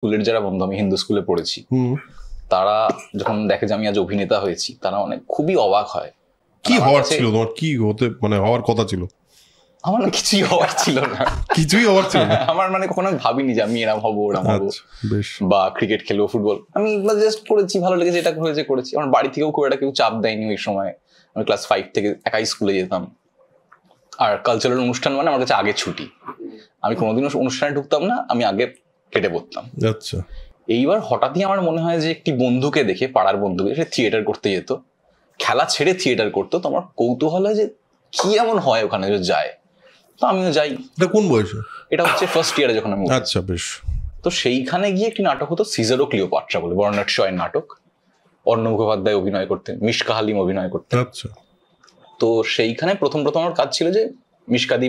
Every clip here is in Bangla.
স্কুলের যারা বন্ধু, আমি হিন্দু স্কুলে পড়েছি, তারা যখন দেখে যে আমি আজ অভিনেতা হয়েছি, তারা খুবই অবাক হয়। কি হওয়ার ছিল তোমার? কি হতে হওয়ার কথা ছিল? আমার না কিছুই হওয়ার ছিল না। কিছুই হওয়ার ছিল না? আমার কখনো ভাবিনি যে আমি এরম হবো, ওরম হবো, বা ক্রিকেট খেলবো, ফুটবল। আমি জাস্ট করেছি, ভালো লেগেছে, এটা করেছি। আমার বাড়ি থেকেও খুব একটা কেউ চাপ দেয়নি ওই সময়। আমি ক্লাস 5 থেকে একাই স্কুলে যেতাম। আর কালচারাল অনুষ্ঠান আমার কাছে আগে ছুটি। আমি কোনোদিনও অনুষ্ঠানে ঢুকতাম না, আমি আগে কেটে পড়তাম। আচ্ছা। এইবার হঠাৎই আমার মনে হয় যে একটি বন্ধুকে দেখে, পাড়ার বন্ধুকে, সে থিয়েটার করতে যেত, খেলা ছেড়ে থিয়েটার করতো। তো আমার কৌতূহল হয় যে কি এমন হয় ওখানে যে যায়। তো আমিও যাই। এটা কোন বয়সে? এটা হচ্ছে ফার্স্ট ইয়ারে যখন আমি। আচ্ছা, বেশ। তো সেইখানে গিয়ে একটি নাটক হতো, সিজার ও ক্লিওপাট্রা বলে, বার্নার্ড শয়ের নাটক। অর্ণব মুখোপাধ্যায় অভিনয় করতেন, মিশকা হালিম অভিনয় করতেন। আচ্ছা। তো সেইখানে প্রথম আমার কাজ ছিল যে মিশকাদি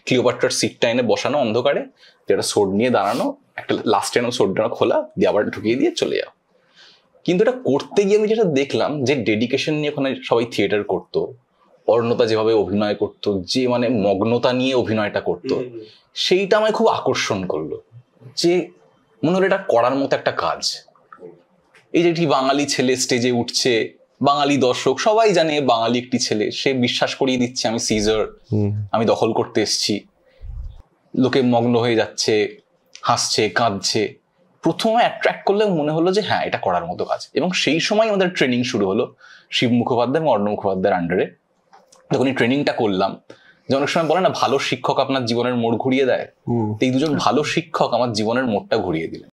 ক্লিওপাট্রার সিটটা এনে বসানো অন্ধকারে, যেটা সোড নিয়ে দাঁড়ানো, একটা লাস্টে সোডটা খোলা দিয়ে আবার ঢুকিয়ে দিয়ে চলে যাও। কিন্তু এটা করতে গিয়ে আমি যেটা দেখলাম, যে ডেডিকেশন নিয়ে ওখানে সবাই থিয়েটার করতো, অর্ণতা যেভাবে অভিনয় করতো, যে মগ্নতা নিয়ে অভিনয়টা করতো, সেইটা আমায় খুব আকর্ষণ করলো। যে মনে হলো এটা করার মতো একটা কাজ। এই যে একটি বাঙালি ছেলে স্টেজে উঠছে, বাঙালি দর্শক সবাই জানে বাঙালি একটি ছেলে, সে বিশ্বাস করিয়ে দিচ্ছে আমি সিজার, আমি দখল করতে এসছি। লোকে মগ্ন হয়ে যাচ্ছে, হাসছে, কাঁদছে। প্রথমে অ্যাট্রাক্ট করলে মনে হলো যে হ্যাঁ, এটা করার মতো কাজ। এবং সেই সময় আমাদের ট্রেনিং শুরু হলো শিব মুখোপাধ্যায় এবং অর্ণব মুখোপাধ্যায়ের আন্ডারে। যখন এই ট্রেনিংটা করলাম, যে অনেক সময় বলে না, ভালো শিক্ষক আপনার জীবনের মোড় ঘুরিয়ে দেয়, এই দুজন ভালো শিক্ষক আমার জীবনের মোড়টা ঘুরিয়ে দিলেন।